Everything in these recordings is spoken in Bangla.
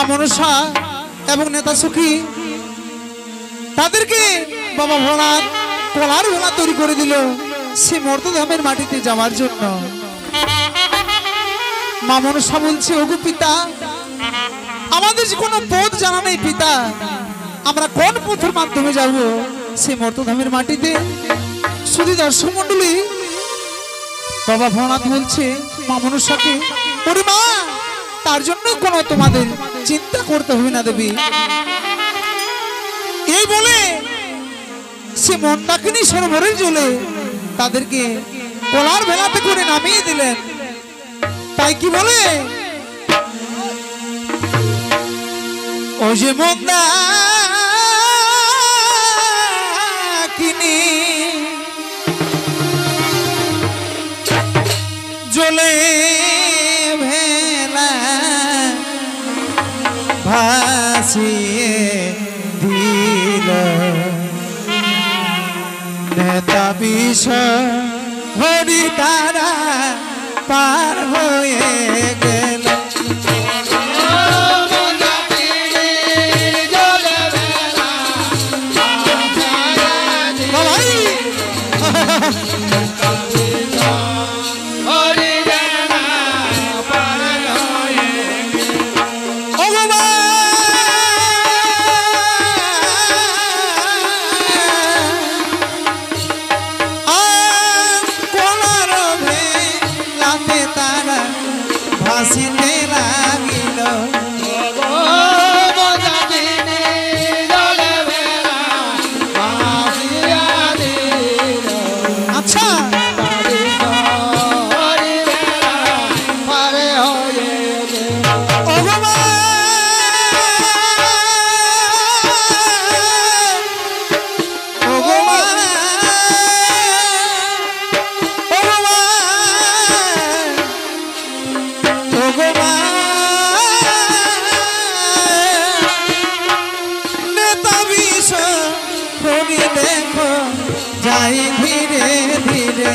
মনসা এবং নেতা সখী তাদেরকে বাবা ভোলার কলার ভোলা তৈরি করে দিল সে মর্তধামের মাটিতে যাওয়ার জন্য। মা মনসা বলছে, ওগো পিতা, আমাদের যে কোনো পথ জানা নেই পিতা, আমরা কোন পথের মাধ্যমে যাব সে মর্তধামের মাটিতে? শুধু দর্শক মন্ডলী, বাবা ভোলানাথ বলছে মা মনসাকে, ওরে মা, তার জন্য কোনো তোমাদের চিন্তা করতে হবে না দেবী। এই বলে সে মন্দাকিনী সরোবরের জলে তাদেরকে কলার ভেলাতে করে নামিয়ে দিলেন। তাই কি বলে, ও যে মন্দাকিনী জলে ভেলা ভাসিয়ে দিল, নেতা বিষ হরি তারা পার হয়ে গেল। যাই ধীরে ধীরে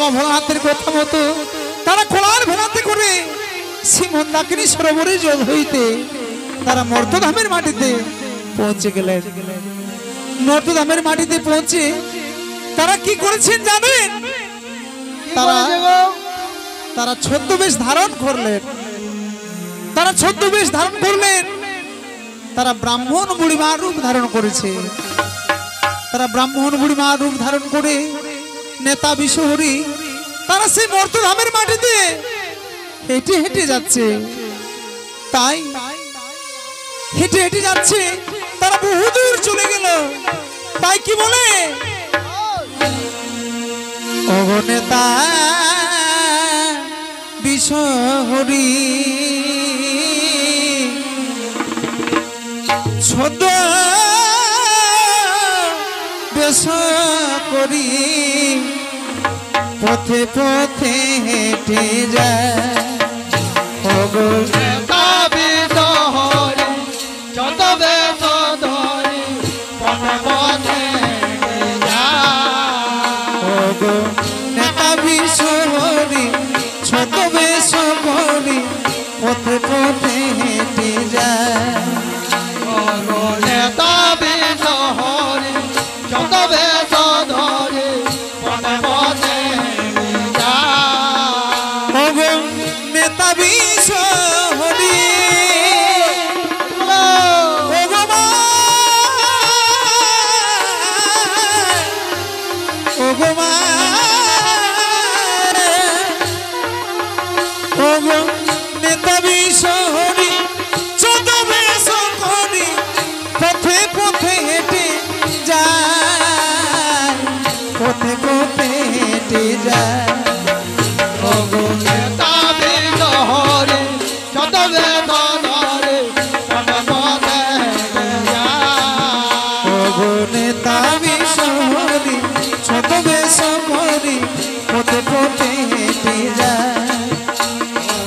বাবা ভোলানাথের কথা মতো তারা কোলার ভেলাতে করে সে মন্দাকিনী সরোবরে জল হইতে তারা মর্তধামের মাটিতে পৌঁছে গেলেন। মর্তধামের মাটিতে পৌঁছে তারা কি করেছেন জানেন? তারা ছদ্মবেশ ধারণ করলেন। তারা ছদ্মবেশ ধারণ করলেন। তারা ব্রাহ্মণ বুড়িমার রূপ ধারণ করেছে। তারা ব্রাহ্মণ বুড়িমার রূপ ধারণ করে নেতা বিশ্বহরি তারা সেই মর্তধামের মাটিতে হেঁটে হেঁটে যাচ্ছে। তাই হেঁটে হেঁটে যাচ্ছে, তারা বহুদূর চলে গেল। তাই কি বলে, ওগো নেতা বিশ্বহরি ছদ্ম বেশ করি পথে পথে হেঁটে যায়। ওগো নেতা বিশ্বহরি ছদ্ম বেশ ধরি পথে পথে হেঁটে যায়। ওগো নেতা বিশ্বহরি ছদ্ম বেশ করি পথে পথে হেঁটে যায়। ওগো নেতা বিশ্বহরি ছদ্ম বেশ ধরি পথে পথে হেঁটে যায়। ওগো নেতা বিশ্বহরি ওগো মা, ওগো মা, ওগো নেতা বিশ্বহরি ছদ্ম বেশ করি পথে পথে হেঁটে যায়। পথে পথে হেঁটে যায়। ওগো নেতা বিশ্বহরি ছদ্ম বেশ ধরি পথে পথে হেঁটে যায়। ওগো নেতা বিশ্বহরি ছদ্ম বেশ করি পথে পথে হেঁটে যায়।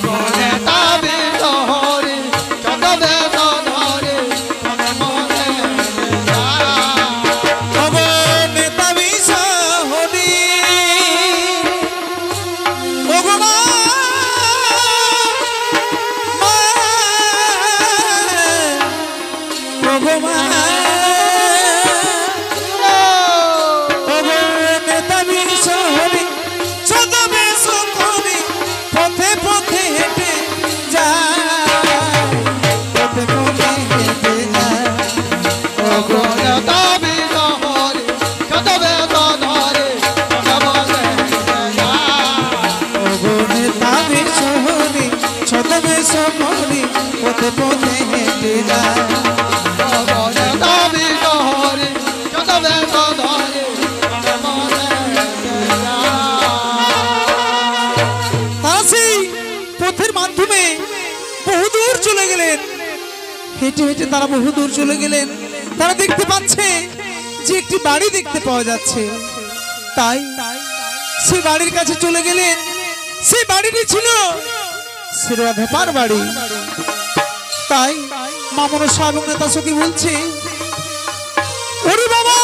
ওগো নেতা বিশ্বহরি ছদ্ম বেশ ধরি পথে পথে হেঁটে যায়। ওগো নেতা বিশ্বহরি ওগো মা, মা, ওগো মা, ওগো নেতা বিশ্বহরি ছদ্ম বেশ করি পথে পথে হেঁটে যায়। পথে পথে হেঁটে যায়। ওগো নেতা বিশ্বহরি ছদ্ম বেশ ধরি পথে পথে হেঁটে যায়। ওগো নেতা বিশ্বহরি ছদ্ম বেশ করি পথে পথে হেঁটে যায়। ওগো নেতা বিশ্বহরি ছদ্ম বেশ ধরি পথে পথে হেঁটে যায়। তারা সেই পথের মাধ্যমে বহুদূর চলে গেলেন। হেঁটে হেঁটে তারা বহুদূর চলে গেলেন। তারা দেখতে পাচ্ছে যে একটি বাড়ি দেখতে পাওয়া যাচ্ছে। তাই সেই বাড়ির কাছে চলে গেলেন। সেই বাড়িটি ছিল শ্রীরাধাপার বাড়ি। তাই মা মনসা এবং নেতা সখী বলছে, ওরে বাবা,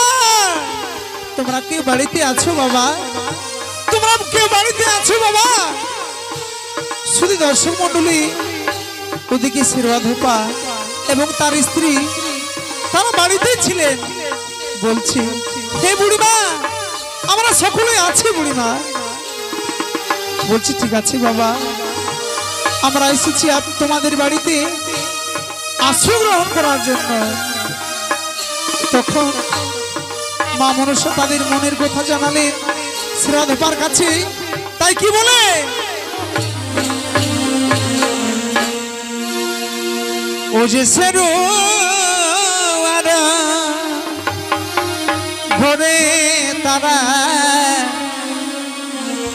তোমরা কেউ বাড়িতে আছো বাবা? তোমরা কেউ বাড়িতে আছো বাবা? শুধু দর্শক মন্ডলী, ওদিকে শ্রীরাধপা এবং তার স্ত্রী তারা বাড়িতে ছিলেন। বলছে, হে বুড়িমা, আমরা সকলে আছি বুড়িমা। বলছি, ঠিক আছে বাবা, আমরা এসেছি তোমাদের বাড়িতে আশ্রয় গ্রহণ করার জন্য। তখন মা মনসা তাদের মনের কথা জানালেন শ্রীরাধপার কাছে। তাই কি বলে, ও যে সেরো ঘরে তারা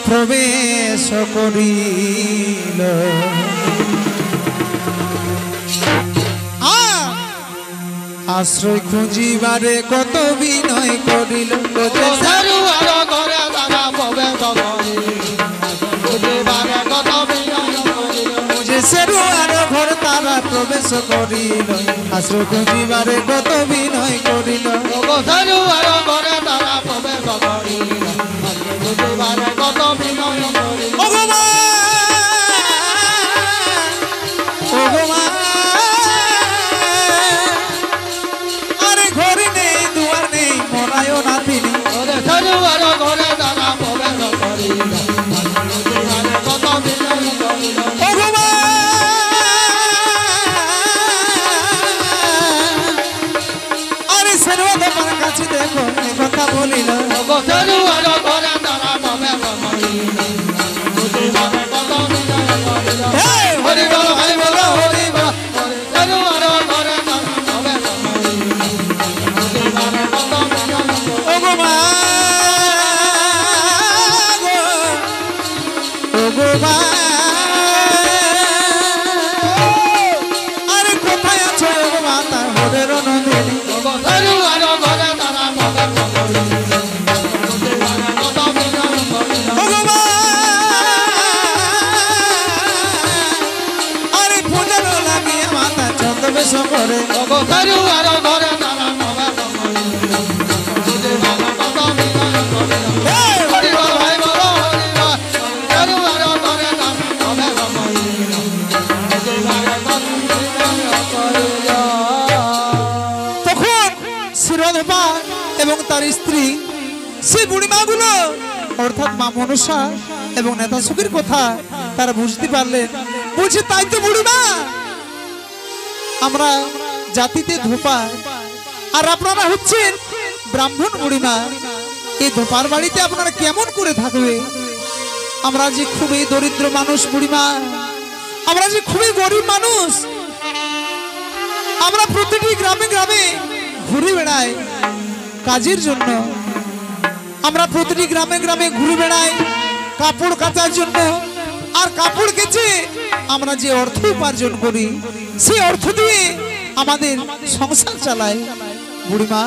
প্রবেশ করিল। আশ্রয় খুঁজিবারে কত বিনয় করিল। সারুয়ার ঘরে তারা প্রবেশ করিল। খুঁজিবারে কত বিনয় করিল। যে সেরুয়ার ঘর তারা প্রবেশ করিল। আশ্রয় খুঁজিবারে কত বিনয় করিল। ওগো সারুয়ার ঘরে তারা প্রবেশ করিল। খুঁজিবারে কত বিনয় কত বিনয় করিল ভগবান আরে সেরওয়াদ আমার কাছে দেখো এই কথা বলিল বসরু আর ঘরে তারা পাবে কত বিনয় করিল হরি বল ভাই বল হরি বল বসরু আর ঘরে তারা পাবে কত বিনয় আরে কোথায় আছো মাতা হরের নন্দিনী বসরু আর ঘরে তারা পাবে কত বিনয় করিল আরে পূজার লাগিয়ে মাতা ছদ্মবেশ করে বসরু আর ঘরে তারা পাবে কত বিনয় করিল হরি বল ভাই বল হরি বল বসরু আর ঘরে তারা পাবে তখন শিরোধপা এবং তার স্ত্রী সেই বুড়িমাগুলো অর্থাৎ মা মনসা এবং নেতা সুখীর কথা তারা বুঝতে পারলেন বলছে তাই তো বুড়িমা আমরা জাতিতে ধোপা আর আপনারা হচ্ছেন ব্রাহ্মণ বুড়িমা এই ধোপার বাড়িতে আপনারা কেমন করে থাকবে আমরা যে খুবই দরিদ্র মানুষ বুড়িমা আমরা যে খুবই গরিব মানুষ আমরা প্রতিটি গ্রামে গ্রামে ঘুরে বেড়াই কাজের জন্য আমরা প্রতিটি গ্রামে গ্রামে ঘুরে বেড়াই কাপড় কাচার জন্য আর কাপড় কেচে আমরা যে অর্থ উপার্জন করি সেই অর্থ দিয়ে আমাদের সংসার চালাই বুড়িমা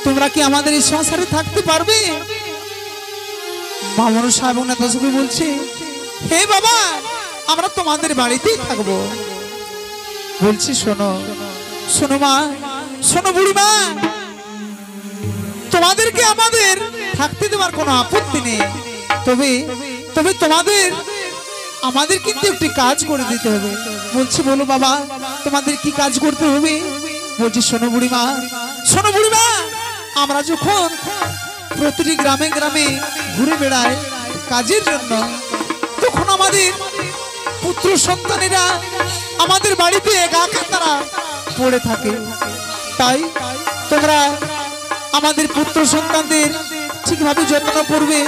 তোমরা কি আমাদের এই সংসারে থাকতে পারবে মা মনসা এবং নেতা সুখী বলছে হে বাবা আমরা তোমাদের বাড়িতেই থাকবো বলছি শোনো শোনো মা শোনো বুড়িমা তোমাদেরকে আমাদের থাকতে দেওয়ার কোনো আপত্তি নেই তবে তবে তোমাদের আমাদের কিন্তু একটি কাজ করে দিতে হবে বলছি বলো বাবা তোমাদের কি কাজ করতে হবে বলছি শোনো বুড়িমা আমরা যখন প্রতিটি গ্রামে গ্রামে ঘুরে বেড়াই কাজের জন্য তখন আমাদের পুত্র সন্তানেরা আমাদের বাড়িতে একা তারা পড়ে থাকে তাই তোমরা আমাদের পুত্র সন্তানদের ঠিকভাবে যত্ন করবে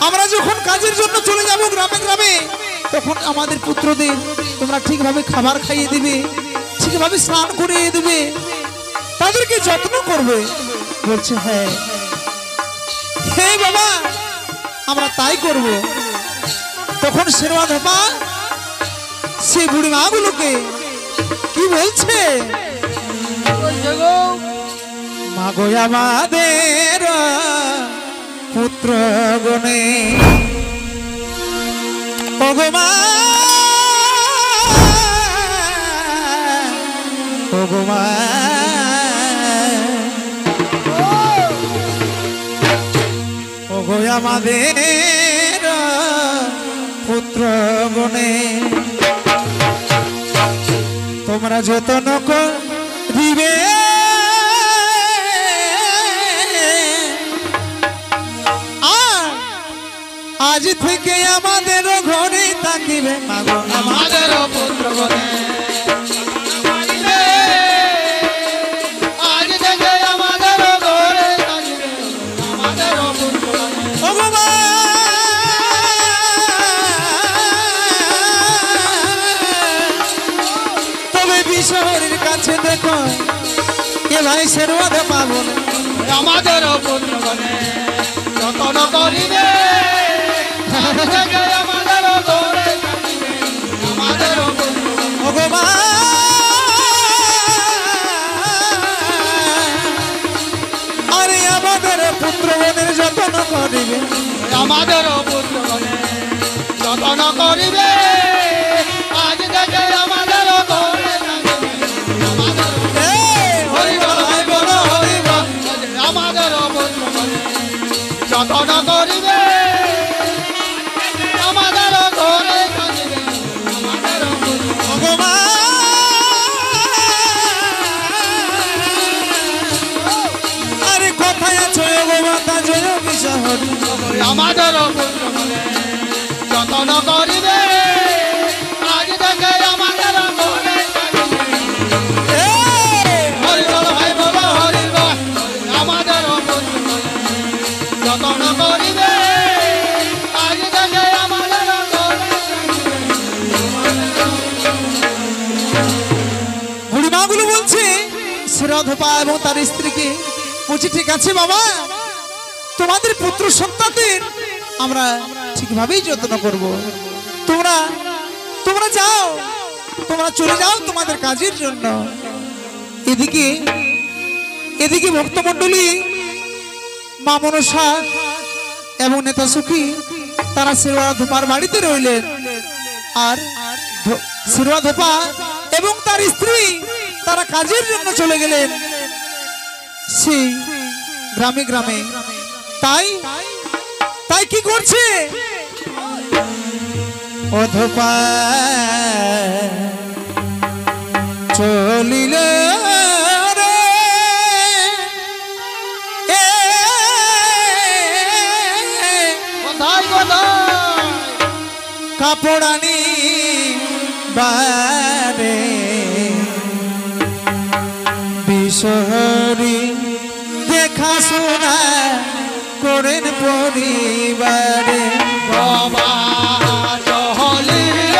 আমরা যখন কাজের জন্য চলে যাব গ্রামে গ্রামে তখন আমাদের পুত্রদের তোমরা ঠিকভাবে খাবার খাইয়ে দিবে ঠিকভাবে স্নান করিয়ে দিবে তাদেরকে যত্ন করবে বলছে হ্যাঁ হ্যাঁ বাবা আমরা তাই করব তখন শেরওয়া ধোপা সেই বুড়ি মাগুলোকে কি বলছে মাগো আমাদের পুত্র গণে ভগমা ভগমা ওগো আমাদের পুত্র গণে তোমরা যত্ন করিবে আজ থেকে আমাদের ঘরে থাকিবে মাগো আমাদের পুত্র গণে আজ থেকে আমাদের ঘরে থাকিবে আমাদের পুত্র গণে তবে বিশ্বহরির কাছে দেখো কে ভাই শেরওয়া ধোপা বলে আমাদের পুত্র গণে যতন করিবে আজ থেকে আমাদের ঘরে থাকিবে আমাদের পুত্র গণে ভগবান আরে আমাদের পুত্রগণের যত্ন করিবে আমাদের পুত্র গণে যতন করিবে আজ থেকে আমাদের ঘরে থাকিবে আমাদের হরি বল হরি বল হরি বল আমাদের পুত্র গণে যতন করিবে আমাদের ঘরে থাকিবে আমাদের পুত্র ভগবান আরে কোথায় আছো ভগবান জয় বিশ্বহরি আমাদের পুত্র গণে ধোপা এবং তার স্ত্রীকে বলছি, ঠিক আছে বাবা, তোমাদের পুত্র সন্তানদের আমরা ঠিকভাবেই যত্ন করব। তোমরা তোমরা যাও, তোমরা চলে যাও তোমাদের কাজের জন্য। এদিকে এদিকে ভক্তমণ্ডলী মা মনসা এবং নেতা সুখী তারা শিরোয়া ধোপার বাড়িতে রইলেন। আর শিরোয়া ধোপা এবং তার স্ত্রী তারা কাজের জন্য চলে গেলেন সেই গ্রামে গ্রামে। তাই তাই কি করছে? ও ধোপা চলিলে কাপড়ানি বারে বিশহরি দেখা শোনা করেন পরিবারে। বাবা চলিল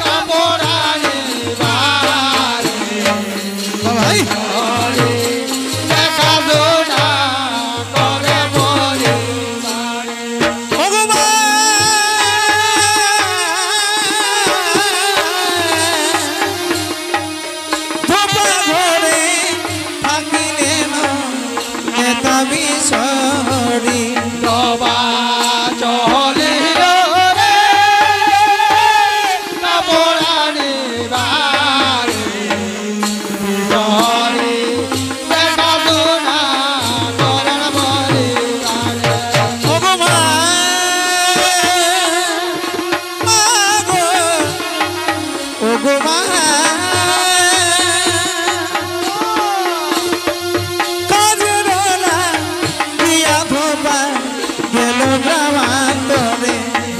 কাপড়ানি বারে ভাই দেখা শোনা করে পরিবারে। বাবা চলিল কাপড়ানি বারে বিশহরি দেখা শোনা করেন পরিবারে।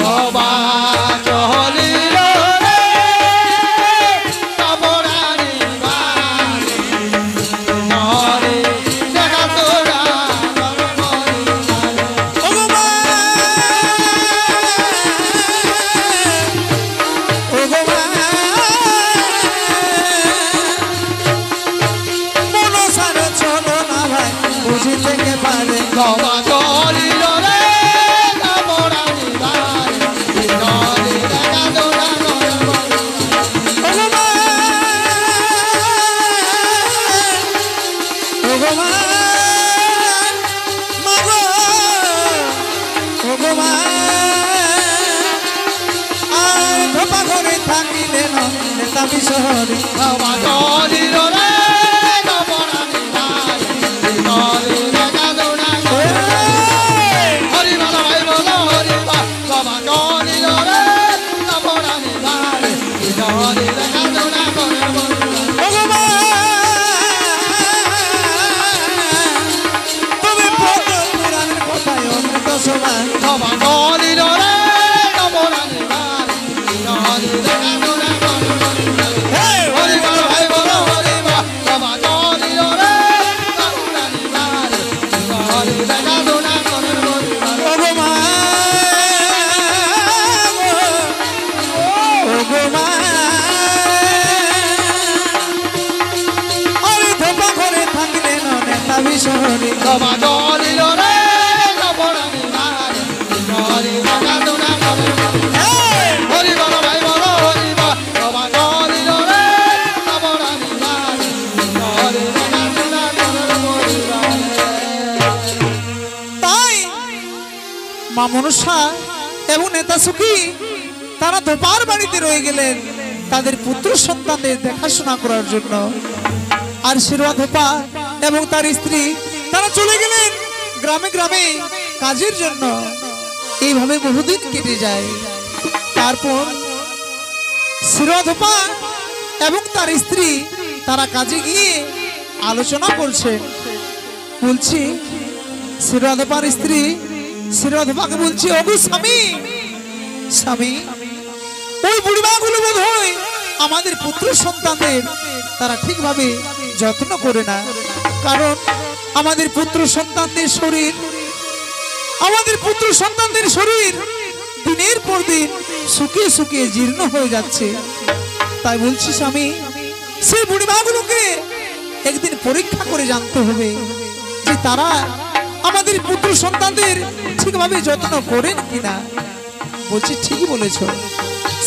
বাবা চলিল কাপড়ানি বারে বিশহরি দেখা শোনা করেন পরিবারে। বুঝিতে পারে বাবা চলিল রে কাপড়ানি বারে বিশহরি দেখা শোনা করেন পরিবারে। থাকিলেন নেতা বিশহরি বাবা চলিল রে কাপড়ানি বারে বিশহরি দেখা শোনা করেন হরি বল ভাই বল হরি বল। বাবা চলিল রে কাপড়ানি বারে বিশহরি দেখা শোনা করেন পরিবারে। তুমি পুরাণের কথায় অমৃত সমান বাবা চলিল রে কাপড়ানি বারে বিশহরি দেখা শোনা করেন পরিবারে। হরি বল ভাই বল হরি বল। বাবা চলিল রে কাপড়ানি বারে বিশহরি দেখা শোনা করেন পরিবারে। বিশহরি বাবা চলিল রে কাপড়ানি বারে বিশহরি দেখা শোনা করেন পরিবারে। হরি বল ভাই বল হরি বল। বাবা চলিল রে কাপড়ানি বারে বিশহরি দেখা শোনা করেন পরিবারে। তাই মা মনসা এবং নেতা সুখী তারা ধোপার বাড়িতে রয়ে গেলেন তাদের পুত্র সন্তানদের দেখাশোনা করার জন্য। আর শিরোয়া ধোপা এবং তার স্ত্রী তারা চলে গেলেন গ্রামে গ্রামে কাজের জন্য। এইভাবে বহুদিন কেটে যায়। তারপর শিরোয়া ধোপা এবং তার স্ত্রী তারা কাজে গিয়ে আলোচনা করছেন। বলছি শিরোয়া ধোপার স্ত্রী শিরোয়া ধোপাকে বলছি, ওগো স্বামী স্বামী, ওই বুড়িমাগুলো বোধ হয় আমাদের পুত্র সন্তানদের তারা ঠিকভাবে যত্ন করে না। কারণ আমাদের পুত্র সন্তানদের শরীর দিনের পর দিন শুকিয়ে শুকিয়ে জীর্ণ হয়ে যাচ্ছে। তাই বলছি স্বামী, সেই বুড়িমাগুলোকে একদিন পরীক্ষা করে জানতে হবে যে তারা আমাদের পুত্র সন্তানদের ঠিকভাবে যত্ন করেন কিনা। বলছি ঠিকই বলেছো।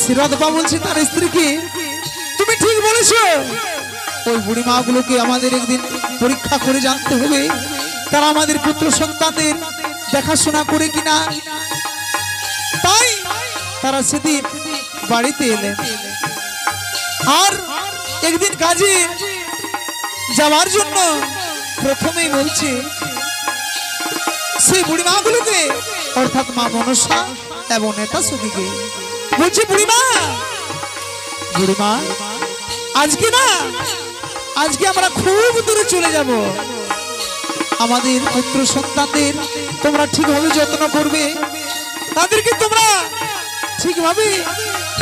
শ্রীরাধা বলছে তার স্ত্রীকে, তুমি ঠিক বলেছো। ওই বুড়িমাগুলোকে আমাদের একদিন পরীক্ষা করে জানতে হবে তারা আমাদের পুত্র সন্তানদের দেখাশোনা করে কিনা। তাই তারা সেদিন বাড়িতে এলেন। আর একদিন কাজে যাওয়ার জন্য প্রথমেই বলছে সেই বুড়িমাগুলোকে, অর্থাৎ মা মনসা এবং নেতা সখীকে বলছে, বুড়িমা বুড়িমা আজকে না, আজকে আমরা খুব দূরে চলে যাব। আমাদের পুত্র সন্তানদের তোমরা ঠিকভাবে যত্ন করবে, তাদেরকে তোমরা ঠিকভাবে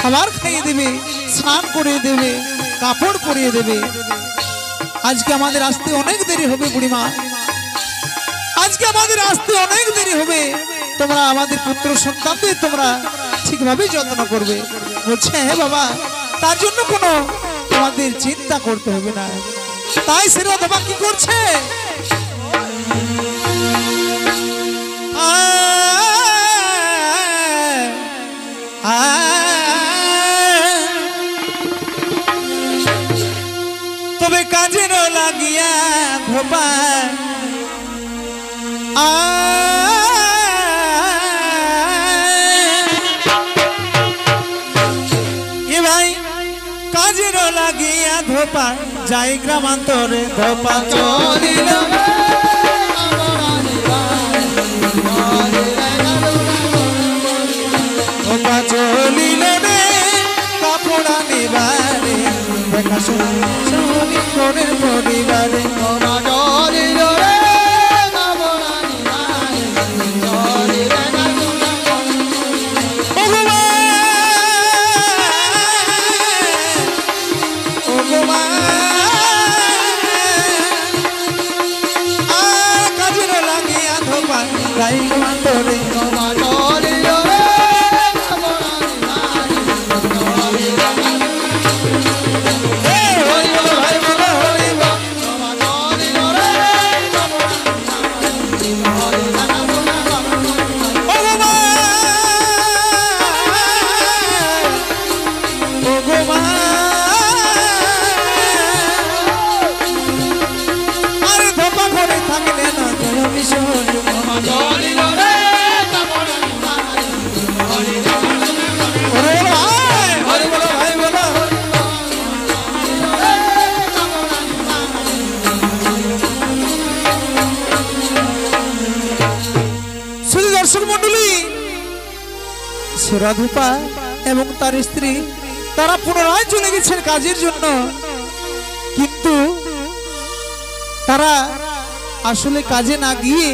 খাবার খাইয়ে দেবে, স্নান করিয়ে দেবে, কাপড় পরিয়ে দেবে। আজকে আমাদের আসতে অনেক দেরি হবে বুড়িমা, আজকে আমাদের আসতে অনেক দেরি হবে। তোমরা আমাদের পুত্র সন্তানদের তোমরা ঠিকভাবে যত্ন করবে। বলছে হ্যাঁ বাবা, তার জন্য কোনো তোমাদের চিন্তা করতে হবে না। তাই শ্রীরাধা বাবা কি করছে, তবে কাজের লাগিয়া ধোপা এ ভাই কাজের লাগিয়া ধোপা যাই গ্রামান্তরে ধোপা চলিল, ধোপা চলিল রে কাপড়া নিবারে দেখাশোনা করে পরিবারে। কাজের লাগিয়া ধোপা যাই গ্রামান্তরে শ্রীরাধা এবং তার স্ত্রী তারা পুনরায় চলে গেছেন কাজের জন্য। কিন্তু তারা আসলে কাজে না গিয়ে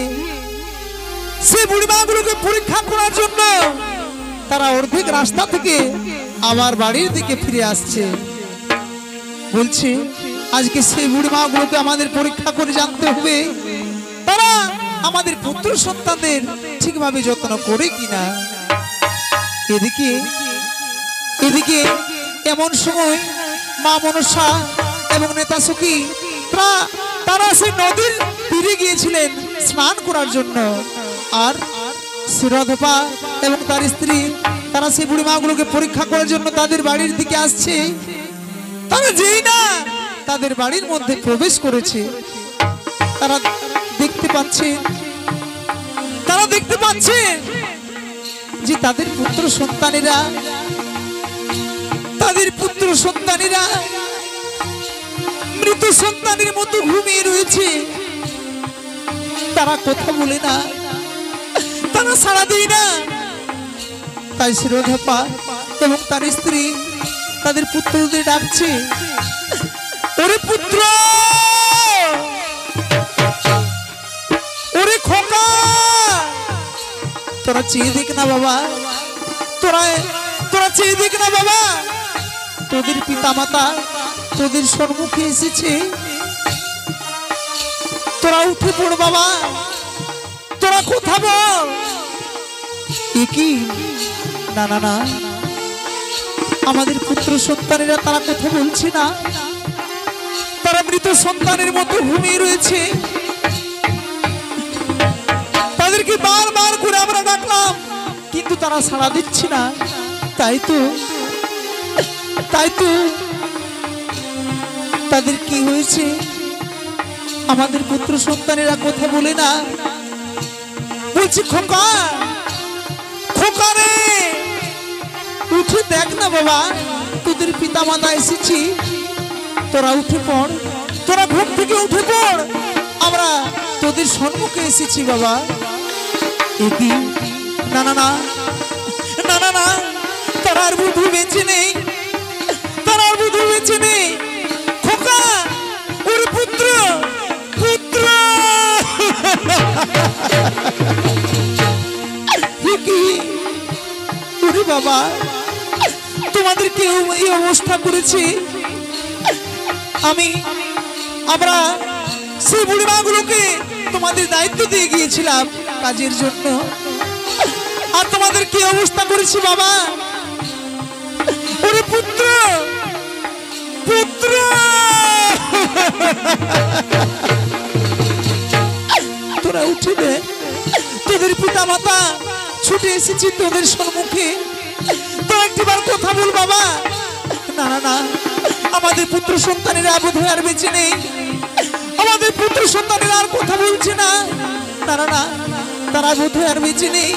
সে বুড়িমাগুলোকে পরীক্ষা করার জন্য তারা অর্ধেক রাস্তা থেকে আবার বাড়ির দিকে ফিরে আসছে। বলছে আজকে সেই বুড়িমাগুলোকে আমাদের পরীক্ষা করে জানতে হবে তারা আমাদের পুত্র সন্তানদের ঠিকভাবে যত্ন করে কিনা। এদিকে এদিকে এমন সময় মা মনসা এবং নেতা সখী তারা সেই নদীর তীরে গিয়েছিলেন স্নান করার জন্য। আর শ্রীরাধা এবং তার স্ত্রী তারা সেই বুড়িমাগুলোকে পরীক্ষা করার জন্য তাদের বাড়ির দিকে আসছে। তারা যেই না তাদের বাড়ির মধ্যে প্রবেশ করেছে, তারা দেখতে পাচ্ছে যে তাদের পুত্র সন্তানেরা মৃত সন্তানের মতো ঘুমিয়ে রয়েছে। তারা কথা বলে না, তারা সাড়া দেয় না। তাই শ্রীরাধা এবং তার স্ত্রী তাদের পুত্রদের ডাকছে, ওরে পুত্র, ওরে খোকা, তোরা চেয়ে দেখ না বাবা, তোরা চেয়ে দেখ না বাবা, তোদের পিতা মাতা তোদের সম্মুখে এসেছে। তোরা উঠে পড় বাবা, তোরা কথা বল। কি না না না, আমাদের পুত্র সন্তানেরা তারা কথা বলছে না, তারা মৃত সন্তানের মতো ঘুমিয়ে রয়েছে। তাদেরকে বারবার করে আমরা ডাকলাম, কিন্তু তারা সাড়া দিচ্ছে না। তাই তো তাদের কি হয়েছে? আমাদের পুত্র সন্তানেরা কথা বলে না। বলছি, খোকা খোকা রে, উঠে দেখ না বাবা, তোদের পিতা মাতা এসেছি, তোরা উঠে পড়, তোরা ঘুম থেকে উঠে পড়, আমরা তোদের সম্মুখে এসেছি বাবা। একি না না না না না না, তারা আর বুধু বেঁচে নেই, তারা আর বুধু বেঁচে নেই। খোকা, ওর পুত্র পুত্র ওরে বাবা, তোমাদের কেউ এই অবস্থা করেছে। আমরা সেই বুড়িমাগুলোকে তোমাদের দায়িত্ব দিয়ে গিয়েছিলাম কাজের জন্য, আর তোমাদের কি অবস্থা করেছি বাবা। ওরে পুত্র পুত্র তোরা উঠে দে, তোদের পিতা মাতা ছুটে এসেছি তোদের সম্মুখে, তোরা একটিবার কথা বল বাবা। না না না, আমাদের পুত্র সন্তানেরা বোধহয় আর বেঁচে নেই, আমাদের পুত্র সন্তানেরা আর কথা বলছে না। না না না, তারা বোধহয় আর বেঁচে নেই,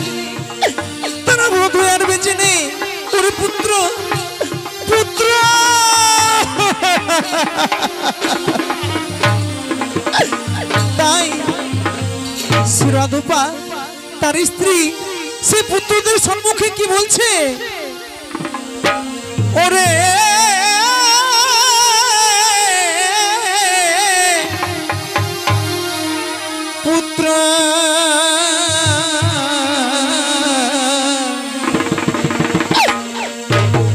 তারা বোধহয় আর বেঁচে নেই। ওরে পুত্র পুত্র তাই সুরাধপা তার স্ত্রী সে পুত্রদের সম্মুখে কি বলছে? ওরে পুত্র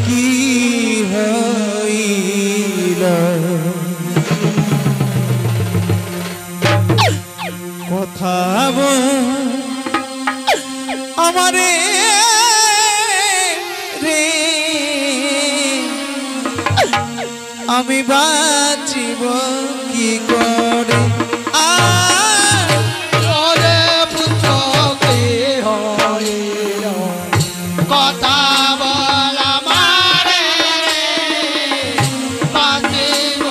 কি হইল, কথা আমারে রে, আমি বাঁচিব কি করে? কথা বল আমারে, বাঁচিব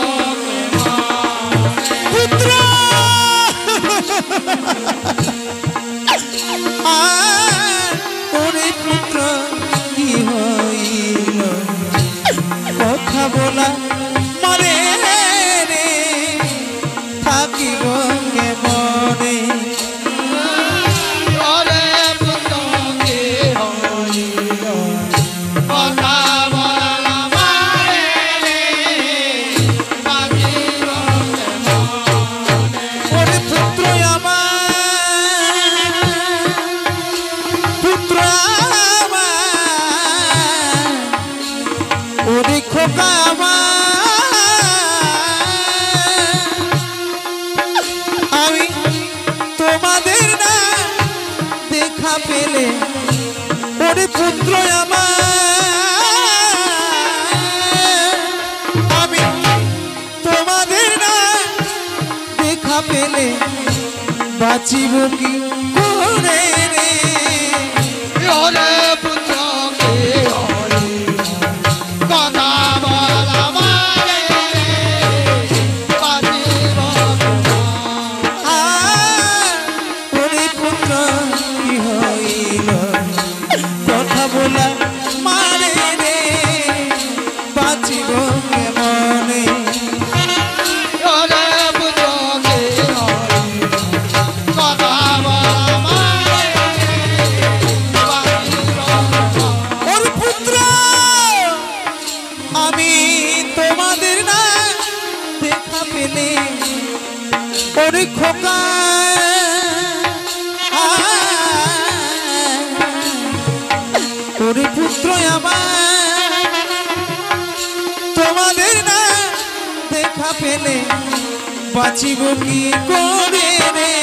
পুত্র ওরে পুত্র কি হইল, কথা বলা মারে রে, থাকিব কেমনে? ওরে পুত্র কি হইল, কথা বল আমারে রে, বাঁচিব কেমনে? ওরে পুত্র আমার, পুত্র আমার, ওরে খোকা আমার, আমি তোমাদের না দেখা পেলে, ওরে পুত্র আমার, আমি তোমাদের না দেখা পেলে বাঁচিব কি করে রে? ওরে পুত্র কি হইল, কথা বল আমারে রে, বাঁচিব কেমনে? ওরে পুত্র কি হইল, কথা বলা মারে রে, বাঁচিব কেমনে? ওরে পুত্র কি হইল, কথা বল আমারে রে, বাঁচিব কেমনে? ওরে পুত্র, আমি তোমাদের না দেখা পেলে, ওরে খোকা ওরে পুত্র আমার, তোমাদের না দেখা পেলে বাঁচিব কি করে রে?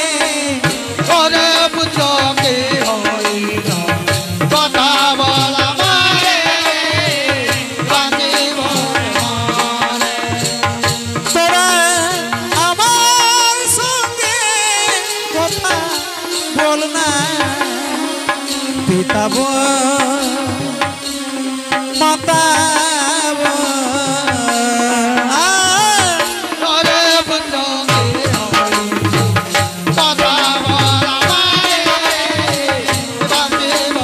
ওরে পুত্র কি হইল, কথা বল আমারে রে, বাঁচিব কেমনে? তোরা পিতাব মাতাব ওরে পুত্র কথা বলা বাঁচিব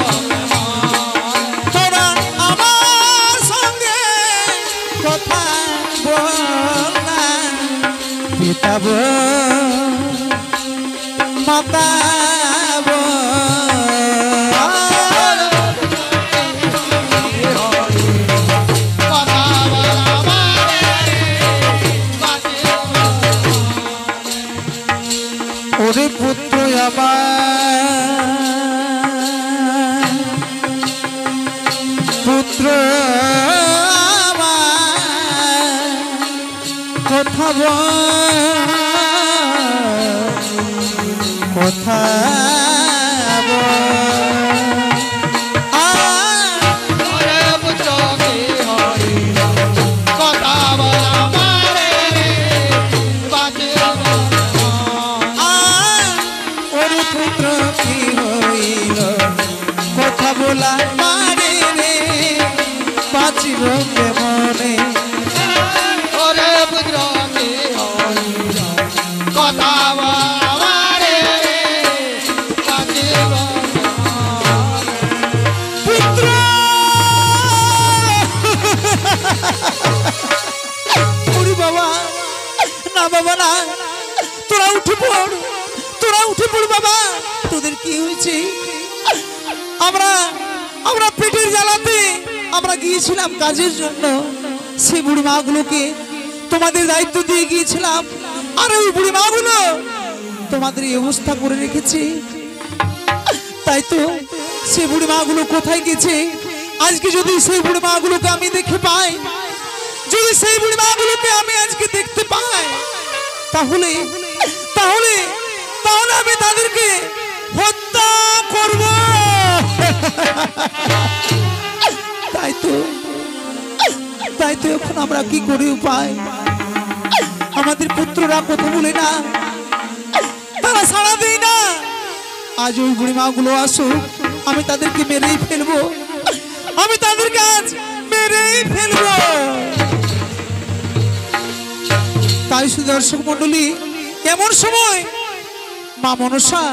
তোরা আমার সঙ্গে কথা বল না পিতাব মাতাব কথা বলা বাঁচিব ওরে পুত্র আমার পুত্র আমার কথা বল কথা বল ওরে পুত্র কি হইল কথা বলা বাঁচিব ওরে পুত্র কি হইল কথা বলা মারে রে বাঁচিব কেমনে ওরে পুত্র কি হইল কথা বলা বাঁচিব পুত্র ওরে বাবা না বাবা না তোরা উঠে পড় বাবা তোদের কি হয়েছে আমরা আমরা পেটের জ্বালাতে আমরা গিয়েছিলাম কাজের জন্য সেই বুড়ি মাগুলোকে তোমাদের দায়িত্ব দিয়ে গিয়েছিলাম আর ওই বুড়ি মাগুলো তোমাদের এই অবস্থা করে রেখেছে তাই তো সেই বুড়ি মাগুলো কোথায় গেছে আজকে যদি সেই বুড়ি মাগুলোকে আমি দেখে পাই যদি সেই বুড়ি মাগুলোকে আমি আজকে দেখতে পাই তাহলে তাহলে তাহলে আমি তাদেরকে হত্যা করব তাই তো এখন আমরা কি করি উপায় আমাদের পুত্ররা কথা বলে না তারা সাড়া দেয় না আজ ওই বুড়ি মাগুলো আসুক আমি তাদেরকে মেরেই ফেলবো আমি তাদেরকে আজ মেরেই ফেলবো তাই শুধু দর্শক মন্ডলী এমন সময় মা মনসা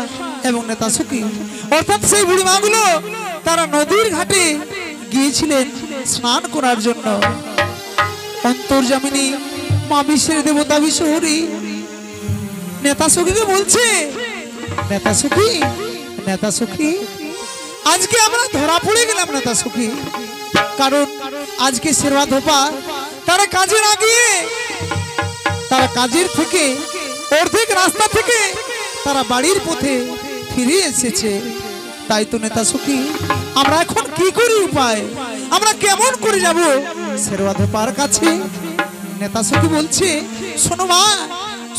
এবং নেতা সখী অর্থাৎ সেই বুড়ি মাগুলো তারা নদীর ঘাটে গিয়েছিলেন স্নান করার জন্য অন্তর্যামিনী মা বিশ্বের দেবতা বিশ্বহরি নেতা সখীকে বলছে নেতা সখী আজকে আমরা ধরা পড়ে গেলাম নেতা সখী কারণ আজকে শেরওয়া ধোপা তারা কাজে না গিয়ে তারা কাজের থেকে অর্ধেক রাস্তা থেকে তারা বাড়ির পথে ফিরে এসেছে তাই তো নেতা সখী আমরা এখন কি করি উপায় আমরা কেমন করে যাব শেরওয়া ধোপার কাছে নেতা সখী বলছে শোনো মা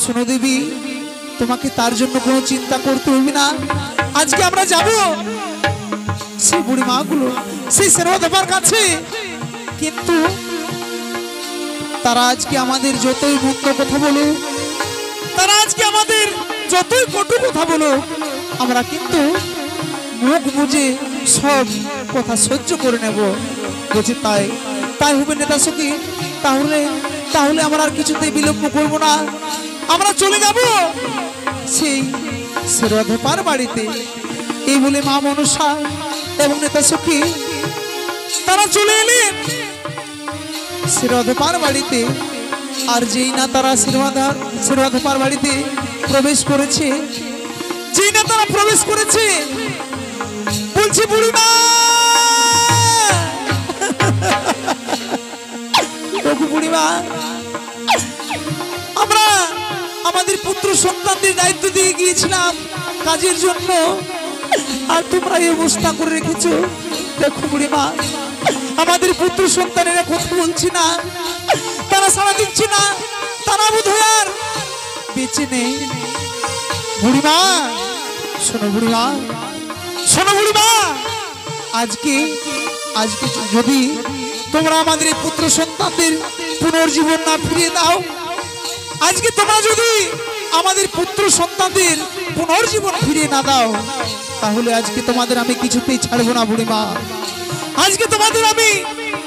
শোনো দেবী তোমাকে তার জন্য কোনো চিন্তা করতে হবে না আজকে আমরা যাব সেই বুড়ি মাগুলো সেই শেরওয়া ধোপার কাছে কিন্তু তারা আজকে আমাদের যতই মন্দ কথা বলো তারা আজকে আমাদের যতই কটু কথা বলো আমরা কিন্তু মুখ বুঝে সব কথা সহ্য করে নেব বলছি তাই হবে নেতা সখী তাহলে তাহলে আমরা আর কিছুতেই বিলম্ব করব না আমরা চলে যাব সেই শেরওয়া ধোপার বাড়িতে এই বলে মা মনসা এবং নেতা সখী তারা চলে এলেন শেরওয়া ধোপার বাড়িতে আর যেই না তারা শেরওয়া ধোপার বাড়িতে প্রবেশ করেছে যেই না তারা প্রবেশ করেছে বলছে বুড়িমা বুড়িমা আমরা আমাদের পুত্র সন্তানদের দায়িত্ব দিয়ে গিয়েছিলাম কাজের জন্য আর তোমরা এই অবস্থা করে রেখেছো দেখো বুড়িমা আমাদের পুত্র সন্তানেরা কথা বলছি না তারা সাড়া দিচ্ছে না তারা বোধহয় আর বেঁচে নেই বুড়িমা শোনো বুড়িমা আজকে যদি তোমরা আমাদের এই পুত্র সন্তানদের পুনর্জীবন না ফিরিয়ে দাও আজকে তোমরা যদি আমাদের পুত্র সন্তানদের পুনর্জীবন ফিরিয়ে না দাও তাহলে আজকে তোমাদের আমি কিছুতেই ছাড়বো না বুড়িমা, আজকে তোমাদের আমি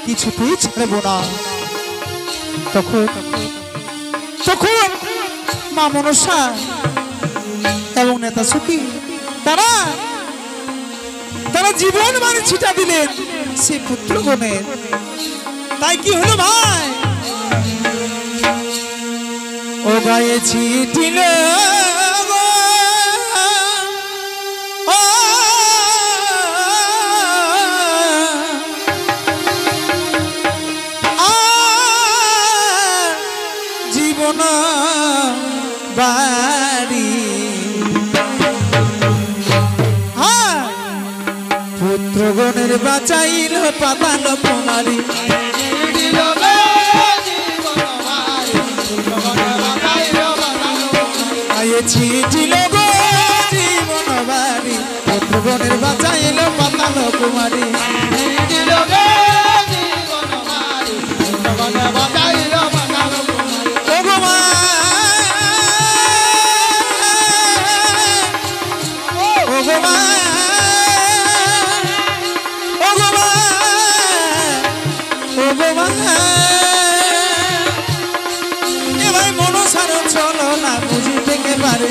কিছুতেই ছাড়বো না। তখন তখন মা মনসা এবং নেতা সুখী তারা তারা জীবন মানে ছিটা দিলেন সে পুত্রগণের। তাই কি হলো ভাই, ও গায়ে ছিটিল জীবন বাড়ি, পুত্রগণের বাঁচাইল পাতাল কুমারী। ছিটিল গো জীবন বাড়ি, পুত্রগণের বাঁচাইল পাতাল কুমারী। এবার মনসার চলো না বুঝি থেকে পারে,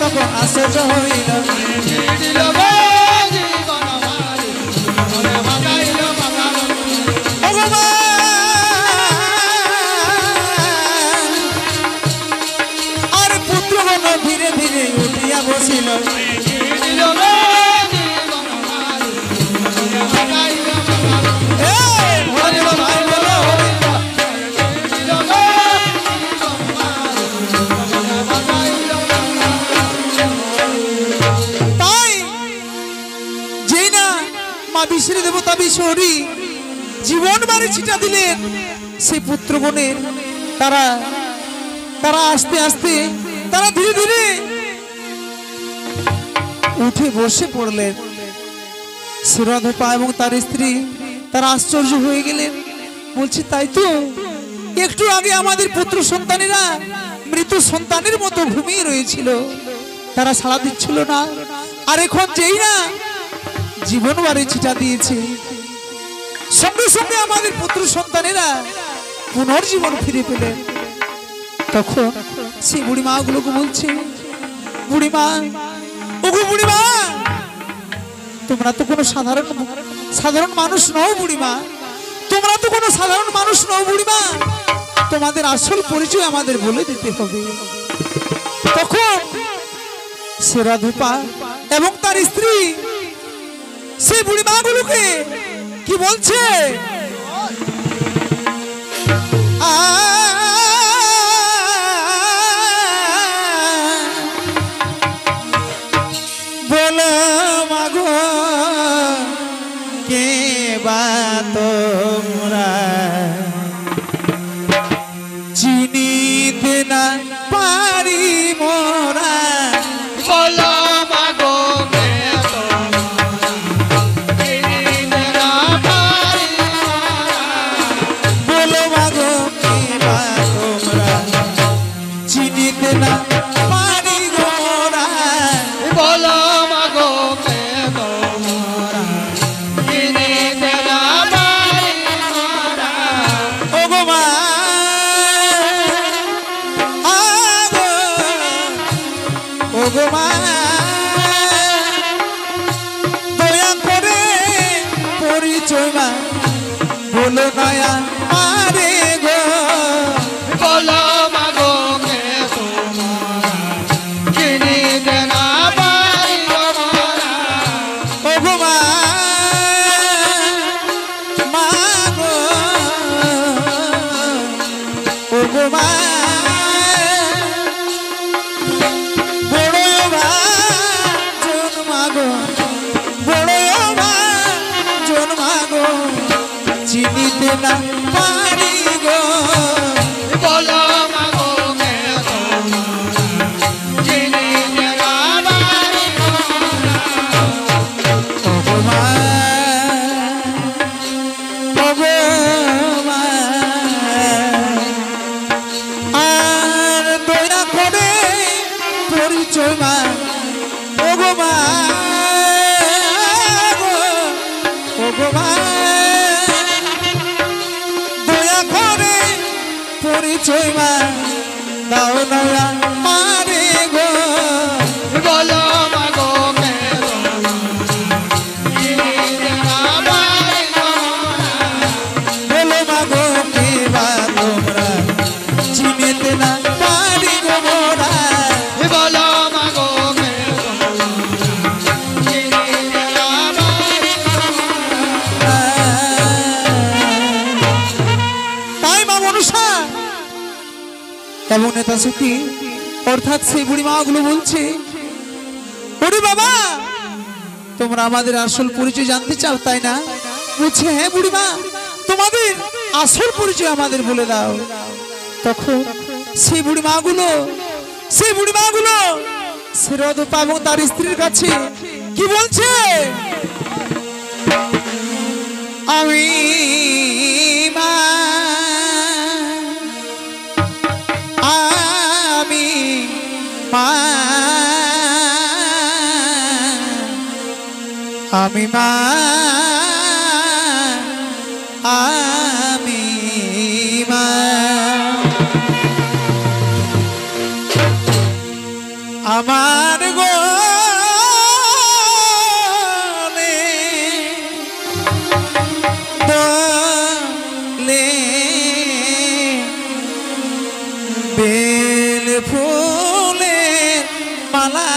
তখন আশ্চর্য হইল আর পুত্রগণ ধীরে ধীরে উঠিয়া বসিল। বিশ্রী দেবতা বিশ্বরী জীবন বাড়ি ছিটা দিলেন সেই পুত্রগণের। তারা তারা আস্তে আস্তে তারা ধীরে ধীরে উঠে বসে পড়লেন। শিরোধপা এবং তার স্ত্রী তারা আশ্চর্য হয়ে গেলেন, বলছে তাই তো একটু আগে আমাদের পুত্র সন্তানেরা মৃত সন্তানের মতো ঘুমিয়ে রয়েছিল, তারা সাড়া দিচ্ছিল না, আর এখন যেই না জীবন বাড়ি ছিটা দিয়েছে সঙ্গে সঙ্গে আমাদের পুত্র সন্তানেরা পুনর্জীবন ফিরে পেলেন। তখন সেই বুড়িমা গুলোকে বলছে, বুড়িমা ওগো বুড়িমা, তোমরা তো কোনো সাধারণ মানুষ নও বুড়িমা, তোমরা তো কোনো সাধারণ মানুষ নও বুড়িমা, তোমাদের আসল পরিচয় আমাদের বলে দিতে হবে। তখন শিরোধপা এবং তার স্ত্রী সেই বুড়িমা গুলোকে কি বলছে, বলো মাগো কে বা তোমরা চিনিতে না পারি মোরা, বলো মাগো কে বলো মাগো কে বা তোমরা চিনিতে না পারি মোরা, বলো মাগো কে তোমরা চিনিতে না পারি মোরা। ওগো মা ওগো মা দয়া করে পরিচয় মা বলো নয়া মারে গো, বলো মাগো কে তোমরা চিনিতে না পারি মোরা। ওগো মা মাগো ওগো মা চিনিতে না পারি গো, বলো মাগো কে তোমরা পরিচয় মা দাও না আমারে গো বলো মাগো বলো মাগো কে বা তোমরা চিনেতে না পারি গো মোরা বলো মাগো তাই মা মনসা এমন নেতা সখী অর্থাৎ সেই বুড়ি মা গুলো বলছে ওরে বাবা তোমরা আমাদের আসল পরিচয় জানতে চাও তাই না বলছে হ্যাঁ বুড়ি মা তোমাদের আসল পরিচয় আমাদের বলে দাও তখন সেই বুড়ি মা গুলো সেরদ পাবো তার স্ত্রীর কাছে কি বলছে আমি মা আমি মা আমি মা আমি মা আমার গোলে দোলে বেল ফুলের মালা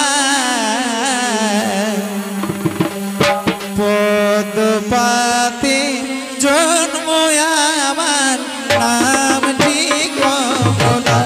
পদ্মপাতে জন্ম আমার নামটি কমলা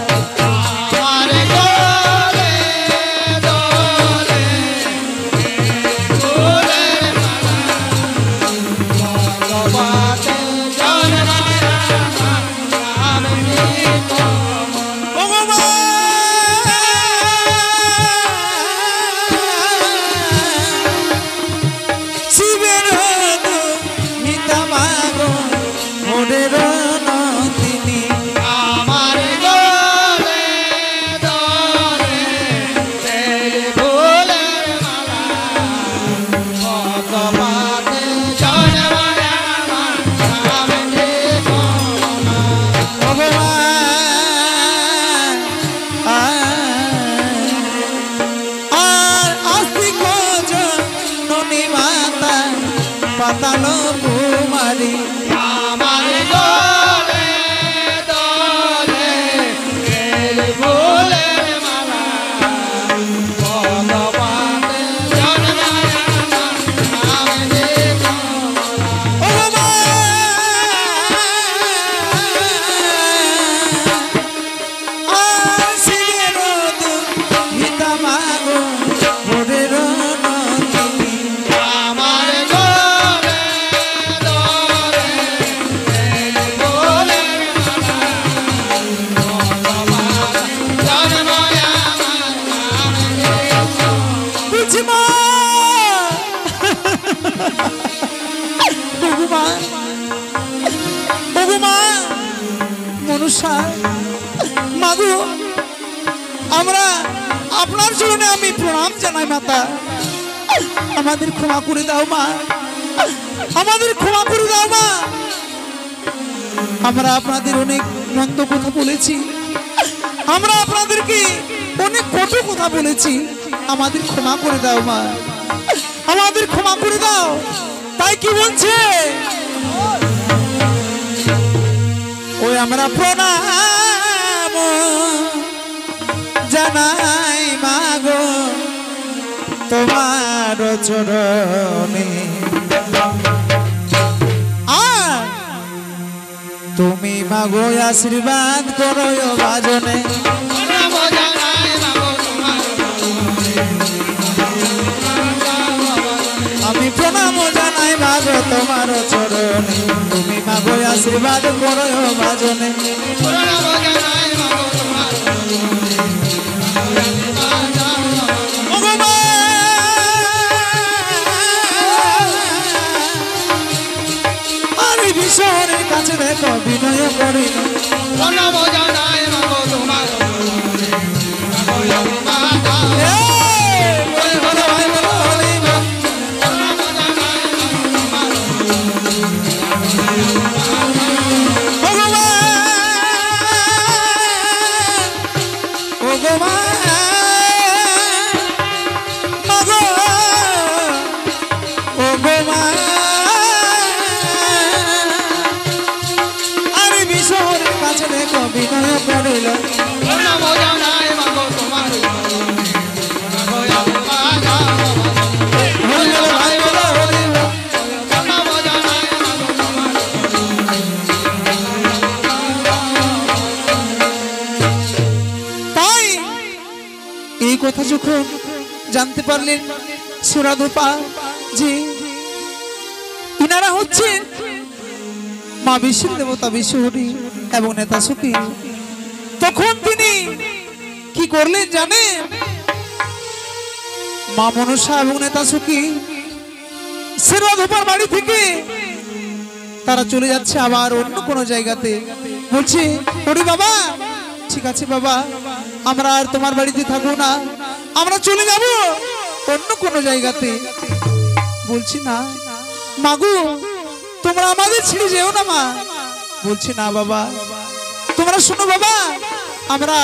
পাতালো কুমারী আমার দোলে দোলে বেল ফুলের মালা পদ্মপাতে জন্মায় আমার নামটি মনুষা মাগো আমরা আপনার চরণে আমি প্রণাম জানাই মাতা আমাদের ক্ষমা করে দাও মা আমাদের ক্ষমা করে দাও মা আমরা আপনাদের অনেক মন্দ কথা বলেছি আমরা আপনাদেরকে অনেক কটু কথা বলেছি আমাদের ক্ষমা করে দাও মা আমাদের ক্ষমা করে দাও তাই কি বলছে ওই আমরা প্রণাম জানাই মাগো তোমার চরণে আর তুমি মাগো আশীর্বাদ করো বাজনে আমি প্রণাম জানাই মাগো তোমার চরণে তুমি মাগো আশীর্বাদ করো বাজনে আমি বিশ্বরের কাছে দেখো বিনয় করি তোমার হইল নাম জানাই মাগো তোমার হরি বল ভাই বল হরি বল। নাম জানাই মাগো তোমার তাই এই কথা যখন জানতে পারলেন সুরাধপা যে ইনারা হচ্ছেন মা বিষ্ণু দেবতা বিশ্বহরি এবং নেতা সুখী, তখন তিনি কি করলেন জানেন? মা মনসা এবং নেতা সুখী সুরাধপার বাড়ি থেকে তারা চলে যাচ্ছে আবার অন্য কোনো জায়গাতে। বলছে ওরে বাবা, ঠিক আছে বাবা, আমরা আর তোমার বাড়িতে থাকবো না, আমরা চলে যাব অন্য কোনো জায়গাতে। বলছি না মাগো, তোমরা আমাদের ছেড়ে যেও না মা। বলছি না বাবা, তোমরা শোনো বাবা, আমরা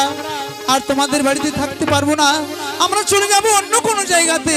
আর তোমাদের বাড়িতে থাকতে পারবো না, আমরা চলে যাব অন্য কোনো জায়গাতে।